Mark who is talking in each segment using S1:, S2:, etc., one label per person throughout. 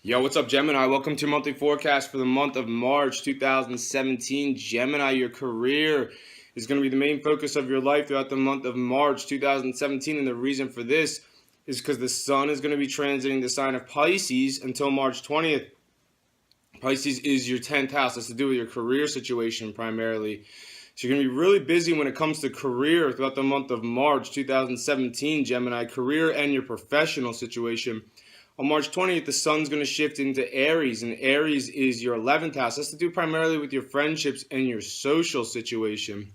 S1: Yo, what's up, Gemini? Welcome to monthly forecast for the month of March 2017. Gemini, your career is going to be the main focus of your life throughout the month of March 2017. And the reason for this is because the sun is going to be transiting the sign of Pisces until March 20th. Pisces is your 10th house. That's to do with your career situation primarily. So you're going to be really busy when it comes to career throughout the month of March 2017, Gemini, career and your professional situation. On March 20th, the sun's going to shift into Aries, and Aries is your 11th house. That's to do primarily with your friendships and your social situation.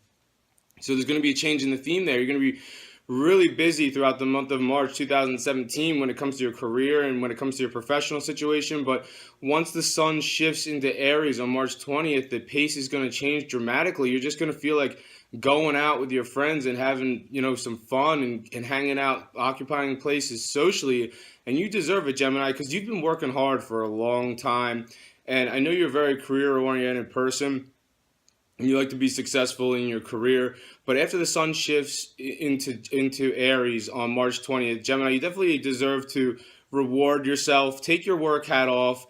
S1: So there's going to be a change in the theme there. You're going to be really busy throughout the month of March 2017 when it comes to your career and when it comes to your professional situation. But once the sun shifts into Aries on March 20th, the pace is going to change dramatically. You're just going to feel like going out with your friends and having, some fun and hanging out, occupying places socially. And you deserve it, Gemini, because you've been working hard for a long time. And I know you're a very career-oriented person and you like to be successful in your career. But after the sun shifts into Aries on March 20th, Gemini, you definitely deserve to reward yourself, take your work hat off,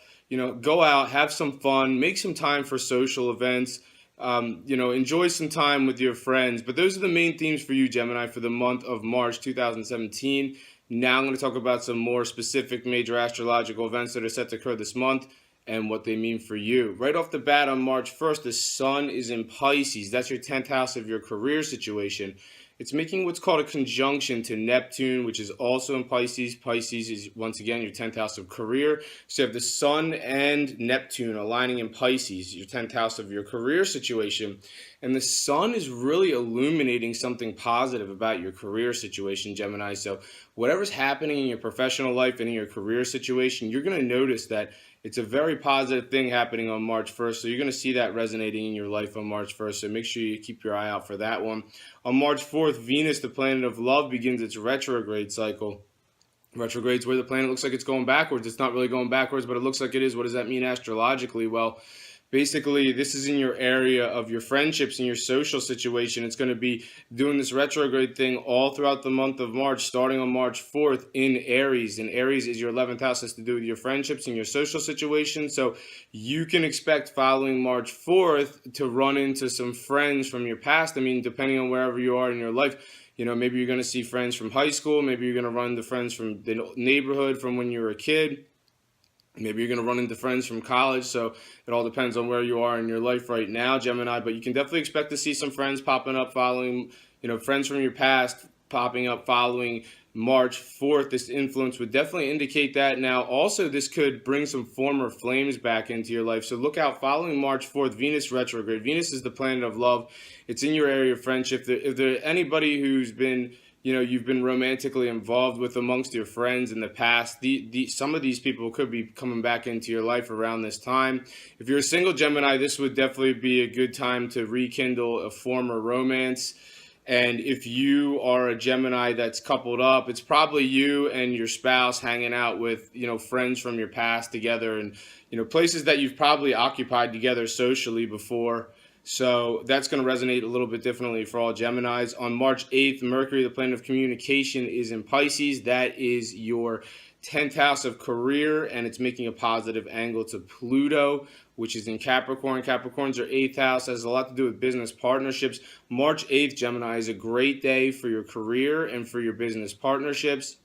S1: go out, have some fun, make some time for social events, enjoy some time with your friends. But those are the main themes for you, Gemini, for the month of March 2017. Now I'm going to talk about some more specific major astrological events that are set to occur this month and what they mean for you. Right off the bat on March 1st, the sun is in Pisces. That's your 10th house of your career situation. It's making what's called a conjunction to Neptune, which is also in Pisces. Pisces is, once again, your 10th house of career. So you have the sun and Neptune aligning in Pisces, your 10th house of your career situation. And the sun is really illuminating something positive about your career situation, Gemini. So whatever's happening in your professional life and in your career situation, you're going to notice that it's a very positive thing happening on March 1st. So you're going to see that resonating in your life on March 1st. So make sure you keep your eye out for that one. On March 4th, Venus, the planet of love, begins its retrograde cycle. Retrograde's where the planet looks like it's going backwards. It's not really going backwards, but it looks like it is. What does that mean astrologically? Well, basically, this is in your area of your friendships and your social situation. It's going to be doing this retrograde thing all throughout the month of March, starting on March 4th in Aries. And Aries is your 11th house, has to do with your friendships and your social situation. So you can expect following March 4th to run into some friends from your past. I mean, depending on wherever you are in your life, maybe you're going to see friends from high school. Maybe you're going to run into friends from the neighborhood from when you were a kid. Maybe you're going to run into friends from college, so it all depends on where you are in your life right now, Gemini. But you can definitely expect to see some friends popping up following, friends from your past popping up following March 4th. This influence would definitely indicate that. Now, also, this could bring some former flames back into your life. So look out following March 4th, Venus retrograde. Venus is the planet of love. It's in your area of friendship. If there anybody who's been you've been romantically involved with amongst your friends in the past, some of these people could be coming back into your life around this time. If you're a single Gemini, this would definitely be a good time to rekindle a former romance. And if you are a Gemini that's coupled up, it's probably you and your spouse hanging out with, friends from your past together and, places that you've probably occupied together socially before. So that's going to resonate a little bit differently for all Geminis. On March 8th, Mercury, the planet of communication, is in Pisces. That is your 10th house of career, and it's making a positive angle to Pluto, which is in Capricorn. Capricorn's your 8th house, has a lot to do with business partnerships. March 8th, Gemini, is a great day for your career and for your business partnerships.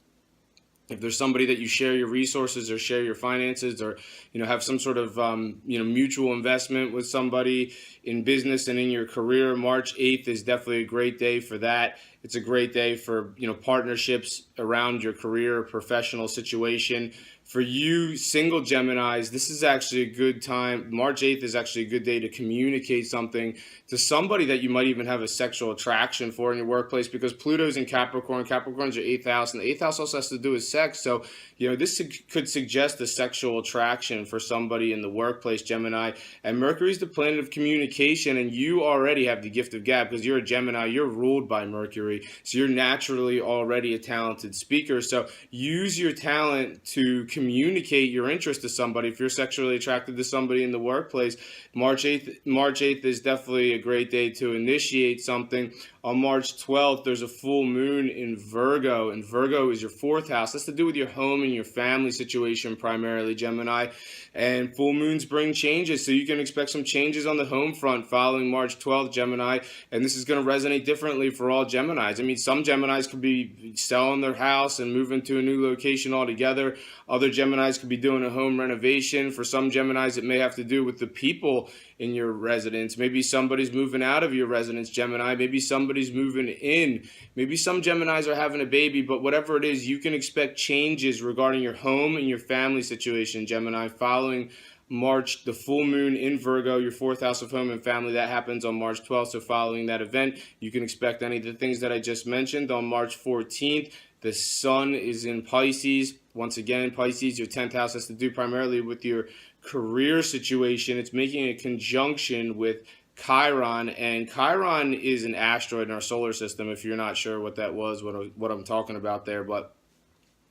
S1: If there's somebody that you share your resources or share your finances or, have some sort of, mutual investment with somebody in business and in your career, March 8th is definitely a great day for that. It's a great day for, partnerships around your career or professional situation. For you single Geminis, this is actually a good time. March 8th is actually a good day to communicate something to somebody that you might even have a sexual attraction for in your workplace, because Pluto's in Capricorn. Capricorn's your 8th house, and the 8th house also has to do with sex. So, this could suggest a sexual attraction for somebody in the workplace, Gemini. And Mercury's the planet of communication, and you already have the gift of gab because you're a Gemini. You're ruled by Mercury, so you're naturally already a talented speaker. So use your talent to communicate your interest to somebody. If you're sexually attracted to somebody in the workplace, March 8th is definitely a great day to initiate something. On March 12th, there's a full moon in Virgo, and Virgo is your fourth house. That's to do with your home and your family situation primarily, Gemini. And full moons bring changes, so you can expect some changes on the home front following March 12th, Gemini. And this is going to resonate differently for all Geminis. I mean, some Geminis could be selling their house and moving to a new location altogether. Other Geminis could be doing a home renovation. For some Geminis, it may have to do with the people in your residence. Maybe somebody's moving out of your residence, Gemini. Maybe somebody's moving in. Maybe some Geminis are having a baby, but whatever it is, you can expect changes regarding your home and your family situation, Gemini, following March, the full moon in Virgo, your fourth house of home and family. That happens on March 12th. So following that event, you can expect any of the things that I just mentioned. On March 14th, the sun is in Pisces. Once again, Pisces, your 10th house has to do primarily with your career situation. It's making a conjunction with Chiron, and Chiron is an asteroid in our solar system, if you're not sure what that was, what I'm talking about there. But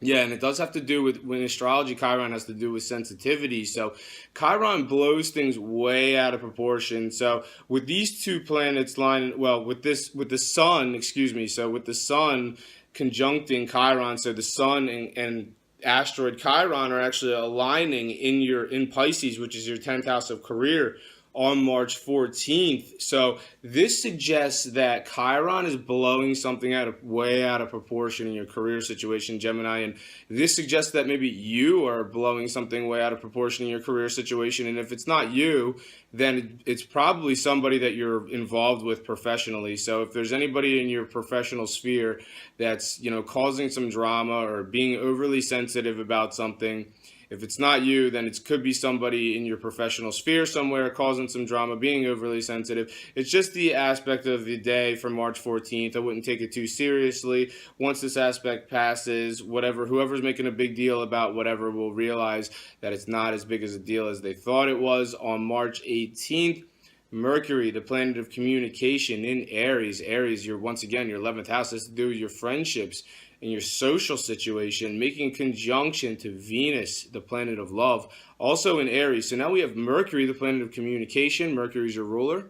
S1: yeah, and it does have to do with, when astrology, Chiron has to do with sensitivity. So Chiron blows things way out of proportion. So with these two planets lining, well, with the sun, excuse me, so with the sun conjuncting Chiron, so the sun and asteroid Chiron are actually aligning in Pisces, which is your 10th house of career, on March 14th. So this suggests that Chiron is blowing something way out of proportion in your career situation, Gemini. And this suggests that maybe you are blowing something way out of proportion in your career situation. And if it's not you, then it's probably somebody that you're involved with professionally. So if there's anybody in your professional sphere that's, causing some drama or being overly sensitive about something, if it's not you, then it could be somebody in your professional sphere somewhere causing some drama, being overly sensitive. It's just the aspect of the day from March 14th. I wouldn't take it too seriously. Once this aspect passes, whoever's making a big deal about whatever will realize that it's not as big as a deal as they thought it was. On March 18th, Mercury, the planet of communication, in Aries. Aries, your 11th house, has to do with your friendships and your social situation, making conjunction to Venus, the planet of love, also in Aries. So now we have Mercury, the planet of communication. Mercury is your ruler,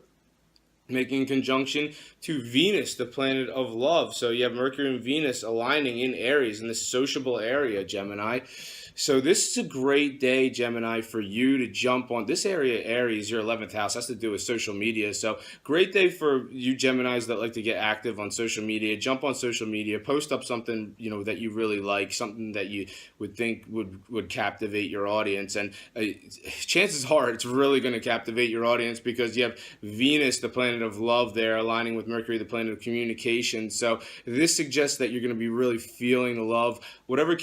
S1: making conjunction to Venus, the planet of love. So you have Mercury and Venus aligning in Aries, in this sociable area, Gemini. So this is a great day, Gemini, for you to jump on. This area, Aries, your 11th house, has to do with social media. So great day for you Geminis that like to get active on social media. Jump on social media, post up something, that you really like, something that you would think would captivate your audience. And chances are it's really going to captivate your audience, because you have Venus, the planet of love, there aligning with Mercury, the planet of communication. So this suggests that you're going to be really feeling the love. Whatever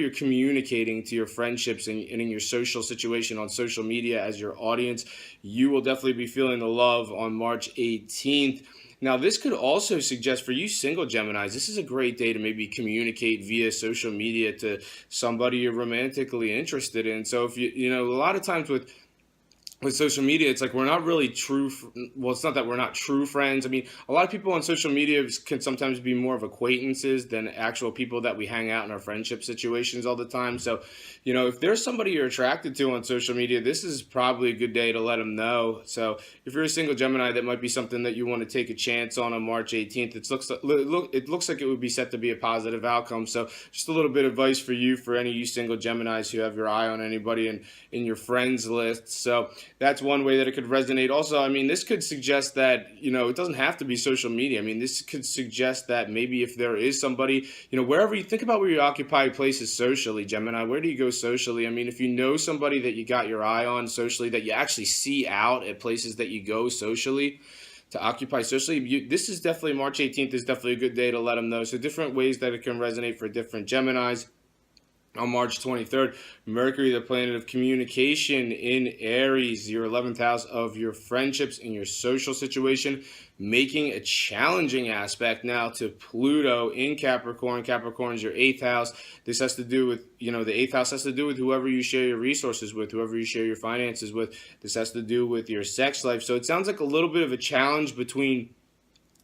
S1: you're communicating to your friendships and in your social situation on social media as your audience, you will definitely be feeling the love on March 18th. Now, this could also suggest for you single Geminis, this is a great day to maybe communicate via social media to somebody you're romantically interested in. So if a lot of times with social media, it's like we're not really true. Well, it's not that we're not true friends. I mean, a lot of people on social media can sometimes be more of acquaintances than actual people that we hang out in our friendship situations all the time. So, if there's somebody you're attracted to on social media, this is probably a good day to let them know. So if you're a single Gemini, that might be something that you want to take a chance on March 18th. It looks like it would be set to be a positive outcome. So just a little bit of advice for you, for any of you single Geminis who have your eye on anybody in your friends list. So that's one way that it could resonate. Also, I mean, this could suggest that, it doesn't have to be social media. I mean, this could suggest that maybe if there is somebody, wherever you think about where you occupy places socially, Gemini, where do you go socially? I mean, if you know somebody that you got your eye on socially, that you actually see out at places that you go socially, to occupy socially, this is definitely, March 18th is definitely a good day to let them know. So different ways that it can resonate for different Geminis. On March 23rd, Mercury, the planet of communication, in Aries, your 11th house of your friendships and your social situation, making a challenging aspect now to Pluto in Capricorn. Capricorn is your 8th house. This has to do with, the 8th house has to do with whoever you share your resources with, whoever you share your finances with. This has to do with your sex life. So it sounds like a little bit of a challenge between,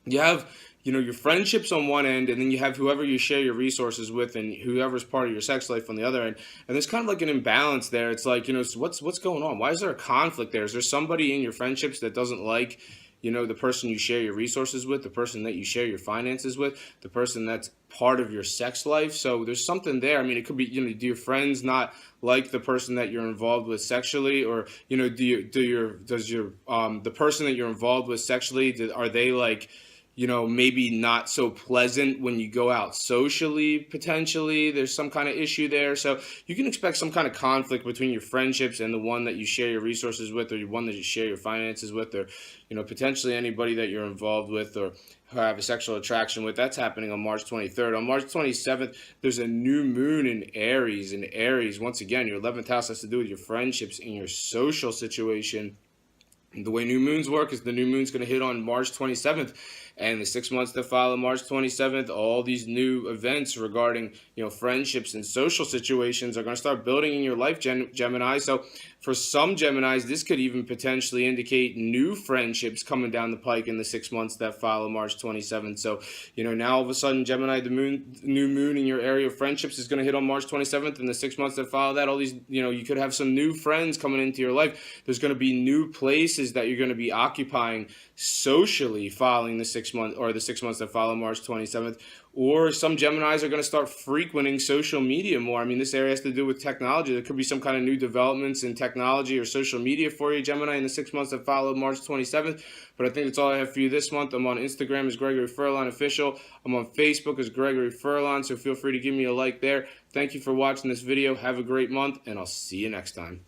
S1: you have your friendships on one end, and then you have whoever you share your resources with and whoever's part of your sex life on the other end. And there's kind of like an imbalance there. It's like, so what's going on? Why is there a conflict there? Is there somebody in your friendships that doesn't like the person you share your resources with, the person that you share your finances with, the person that's part of your sex life. So there's something there. I mean, it could be, do your friends not like the person that you're involved with sexually, or does your the person that you're involved with sexually, are they like, maybe not so pleasant when you go out socially, potentially. There's some kind of issue there. So you can expect some kind of conflict between your friendships and the one that you share your resources with, or the one that you share your finances with, or, potentially anybody that you're involved with or have a sexual attraction with. That's happening on March 23rd. On March 27th, there's a new moon in Aries. And Aries, once again, your 11th house has to do with your friendships and your social situation. The way new moons work is the new moon's going to hit on March 27th, and the 6 months that follow March 27th, all these new events regarding, friendships and social situations are going to start building in your life, Gemini. So for some Geminis, this could even potentially indicate new friendships coming down the pike in the 6 months that follow March 27th. So, now all of a sudden, Gemini, the new moon in your area of friendships is going to hit on March 27th, and the 6 months that follow that, all these, you could have some new friends coming into your life. There's going to be new places that you're going to be occupying socially following the 6 months, or the 6 months that follow March 27th. Or some Geminis are going to start frequenting social media more. I mean, this area has to do with technology. There could be some kind of new developments in technology or social media for you, Gemini, in the 6 months that follow March 27th. But I think that's all I have for you this month. I'm on Instagram as Gregory Furlan Official. I'm on Facebook as Gregory Furlan, so feel free to give me a like there. Thank you for watching this video. Have a great month, and I'll see you next time.